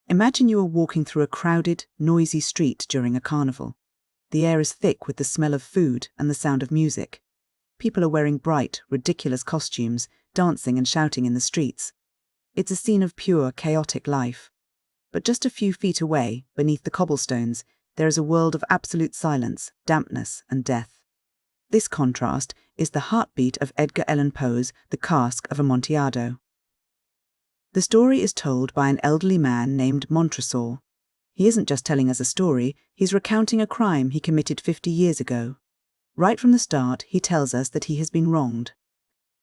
Imagine you are walking through a crowded, noisy street during a carnival. The air is thick with the smell of food and the sound of music. People are wearing bright, ridiculous costumes, dancing and shouting in the streets. It's a scene of pure, chaotic life. But just a few feet away, beneath the cobblestones, there is a world of absolute silence, dampness, and death. This contrast is the heartbeat of Edgar Allan Poe's The Cask of Amontillado. The story is told by an elderly man named Montresor. He isn't just telling us a story, he's recounting a crime he committed 50 years ago. Right from the start, he tells us that he has been wronged.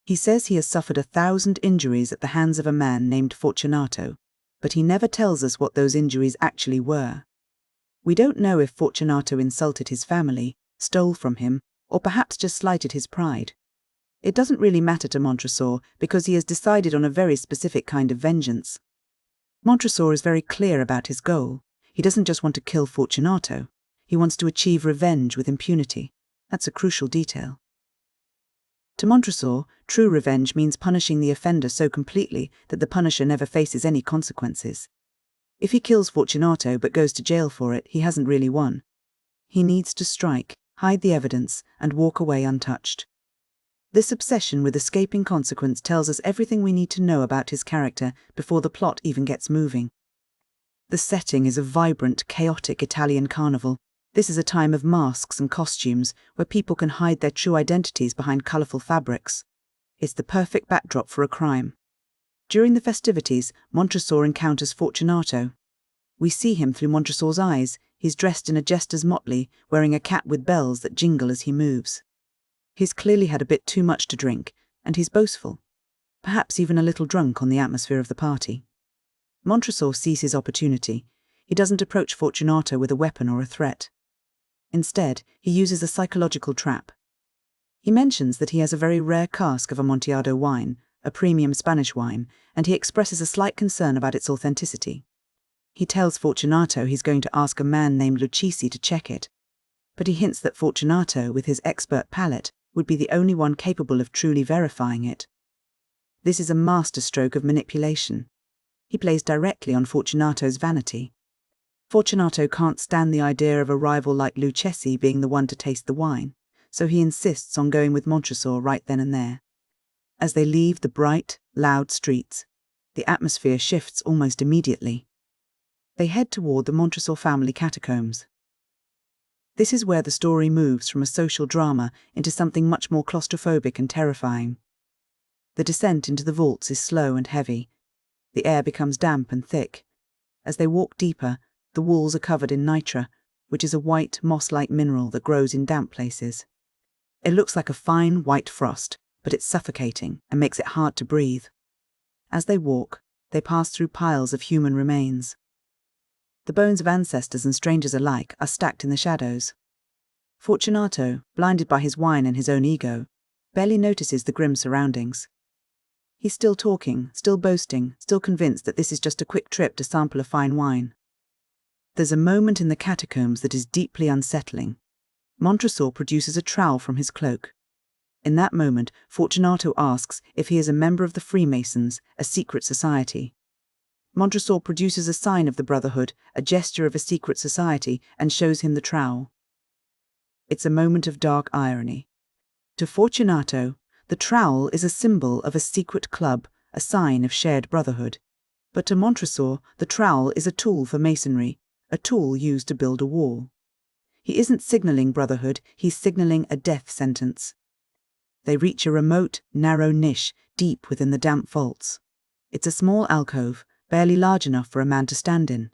He says he has suffered 1,000 injuries at the hands of a man named Fortunato, but he never tells us what those injuries actually were. We don't know if Fortunato insulted his family, stole from him, or perhaps just slighted his pride. It doesn't really matter to Montresor because he has decided on a very specific kind of vengeance. Montresor is very clear about his goal. He doesn't just want to kill Fortunato. He wants to achieve revenge with impunity. That's a crucial detail. To Montresor, true revenge means punishing the offender so completely that the punisher never faces any consequences. If he kills Fortunato but goes to jail for it, he hasn't really won. He needs to strike, hide the evidence, and walk away untouched. This obsession with escaping consequence tells us everything we need to know about his character before the plot even gets moving. The setting is a vibrant, chaotic Italian carnival. This is a time of masks and costumes where people can hide their true identities behind colourful fabrics. It's the perfect backdrop for a crime. During the festivities, Montresor encounters Fortunato. We see him through Montresor's eyes. He's dressed in a jester's motley, wearing a cap with bells that jingle as he moves. He's clearly had a bit too much to drink, and he's boastful, perhaps even a little drunk on the atmosphere of the party. Montresor sees his opportunity. He doesn't approach Fortunato with a weapon or a threat. Instead, he uses a psychological trap. He mentions that he has a very rare cask of Amontillado wine, a premium Spanish wine, and he expresses a slight concern about its authenticity. He tells Fortunato he's going to ask a man named Lucchesi to check it, but he hints that Fortunato, with his expert palate, would be the only one capable of truly verifying it. This is a masterstroke of manipulation. He plays directly on Fortunato's vanity. Fortunato can't stand the idea of a rival like Lucchesi being the one to taste the wine, so he insists on going with Montresor right then and there. As they leave the bright, loud streets, the atmosphere shifts almost immediately. They head toward the Montresor family catacombs. This is where the story moves from a social drama into something much more claustrophobic and terrifying. The descent into the vaults is slow and heavy. The air becomes damp and thick. As they walk deeper, the walls are covered in nitre, which is a white, moss-like mineral that grows in damp places. It looks like a fine, white frost, but it's suffocating and makes it hard to breathe. As they walk, they pass through piles of human remains. The bones of ancestors and strangers alike are stacked in the shadows. Fortunato, blinded by his wine and his own ego, barely notices the grim surroundings. He's still talking, still boasting, still convinced that this is just a quick trip to sample a fine wine. There's a moment in the catacombs that is deeply unsettling. Montresor produces a trowel from his cloak. In that moment, Fortunato asks if he is a member of the Freemasons, a secret society. Montresor produces a sign of the Brotherhood, a gesture of a secret society, and shows him the trowel. It's a moment of dark irony. To Fortunato, the trowel is a symbol of a secret club, a sign of shared brotherhood. But to Montresor, the trowel is a tool for masonry, a tool used to build a wall. He isn't signalling brotherhood, he's signalling a death sentence. They reach a remote, narrow niche deep within the damp vaults. It's a small alcove, barely large enough for a man to stand in.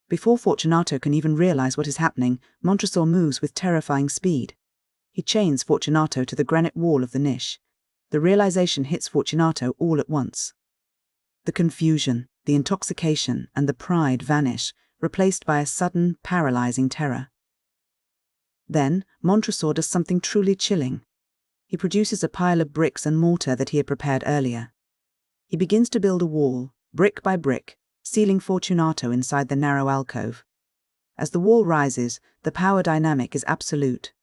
Before Fortunato can even realize what is happening, Montresor moves with terrifying speed. He chains Fortunato to the granite wall of the niche. The realization hits Fortunato all at once. The confusion, the intoxication, and the pride vanish, replaced by a sudden, paralyzing terror. Then, Montresor does something truly chilling. He produces a pile of bricks and mortar that he had prepared earlier. He begins to build a wall, brick by brick, sealing Fortunato inside the narrow alcove. As the wall rises, the power dynamic is absolute.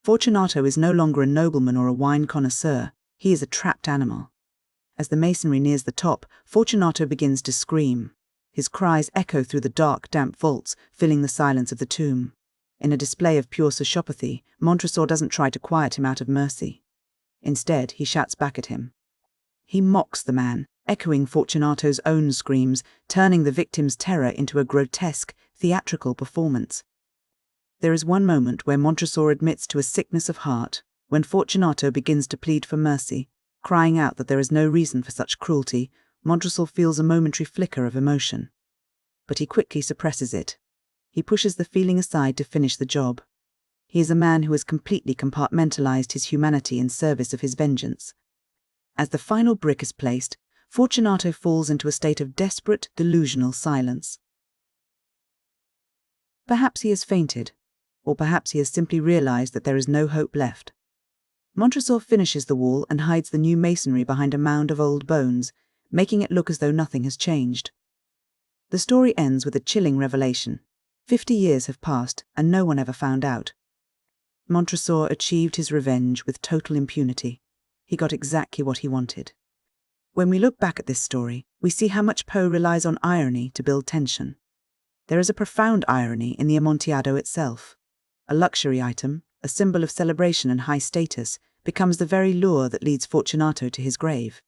Fortunato is no longer a nobleman or a wine connoisseur, he is a trapped animal. As the masonry nears the top, Fortunato begins to scream. His cries echo through the dark, damp vaults, filling the silence of the tomb. In a display of pure sociopathy, Montresor doesn't try to quiet him out of mercy. Instead, he shouts back at him. He mocks the man, echoing Fortunato's own screams, turning the victim's terror into a grotesque, theatrical performance. There is one moment where Montresor admits to a sickness of heart, when Fortunato begins to plead for mercy, crying out that there is no reason for such cruelty. Montresor feels a momentary flicker of emotion. But he quickly suppresses it. He pushes the feeling aside to finish the job. He is a man who has completely compartmentalized his humanity in service of his vengeance. As the final brick is placed, Fortunato falls into a state of desperate, delusional silence. Perhaps he has fainted, or perhaps he has simply realized that there is no hope left. Montresor finishes the wall and hides the new masonry behind a mound of old bones, making it look as though nothing has changed. The story ends with a chilling revelation. 50 years have passed, and no one ever found out. Montresor achieved his revenge with total impunity. He got exactly what he wanted. When we look back at this story, we see how much Poe relies on irony to build tension. There is a profound irony in the Amontillado itself. A luxury item, a symbol of celebration and high status, becomes the very lure that leads Fortunato to his grave.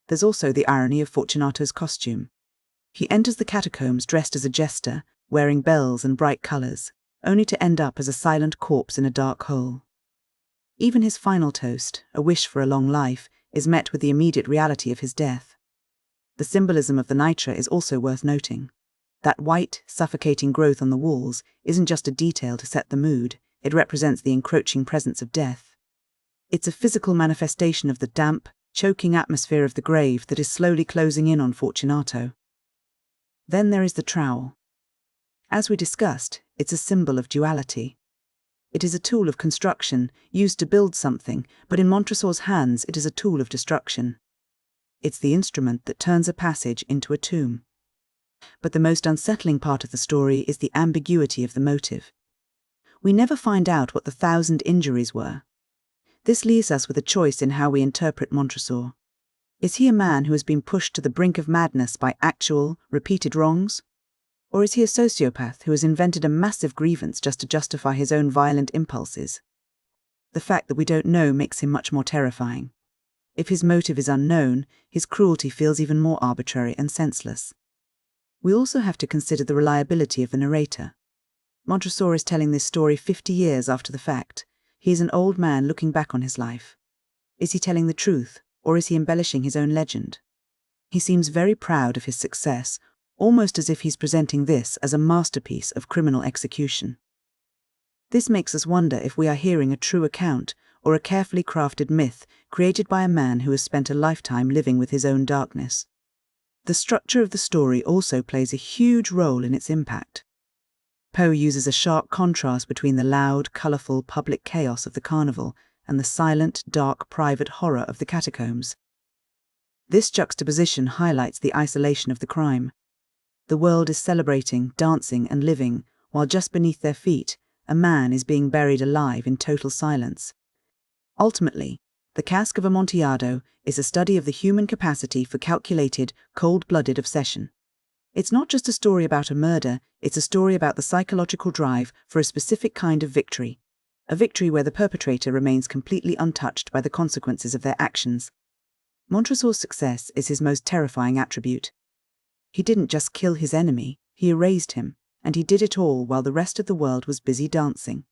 There's also the irony of Fortunato's costume. He enters the catacombs dressed as a jester, wearing bells and bright colours, only to end up as a silent corpse in a dark hole. Even his final toast, a wish for a long life, is met with the immediate reality of his death. The symbolism of the nitre is also worth noting. That white, suffocating growth on the walls isn't just a detail to set the mood, it represents the encroaching presence of death. It's a physical manifestation of the damp, choking atmosphere of the grave that is slowly closing in on Fortunato. Then there is the trowel. As we discussed, it's a symbol of duality. It is a tool of construction, used to build something, but in Montresor's hands it is a tool of destruction. It's the instrument that turns a passage into a tomb. But the most unsettling part of the story is the ambiguity of the motive. We never find out what the 1,000 injuries were. This leaves us with a choice in how we interpret Montresor. Is he a man who has been pushed to the brink of madness by actual, repeated wrongs? Or is he a sociopath who has invented a massive grievance just to justify his own violent impulses? The fact that we don't know makes him much more terrifying. If his motive is unknown, his cruelty feels even more arbitrary and senseless. We also have to consider the reliability of the narrator. Montresor is telling this story 50 years after the fact. He is an old man looking back on his life. Is he telling the truth, or is he embellishing his own legend? He seems very proud of his success, almost as if he's presenting this as a masterpiece of criminal execution. This makes us wonder if we are hearing a true account or a carefully crafted myth created by a man who has spent a lifetime living with his own darkness. The structure of the story also plays a huge role in its impact. Poe uses a sharp contrast between the loud, colourful public chaos of the carnival and the silent, dark, private horror of the catacombs. This juxtaposition highlights the isolation of the crime. The world is celebrating, dancing, and living, while just beneath their feet, a man is being buried alive in total silence. Ultimately, the Cask of Amontillado is a study of the human capacity for calculated, cold-blooded obsession. It's not just a story about a murder, it's a story about the psychological drive for a specific kind of victory. A victory where the perpetrator remains completely untouched by the consequences of their actions. Montresor's success is his most terrifying attribute. He didn't just kill his enemy, he erased him, and he did it all while the rest of the world was busy dancing.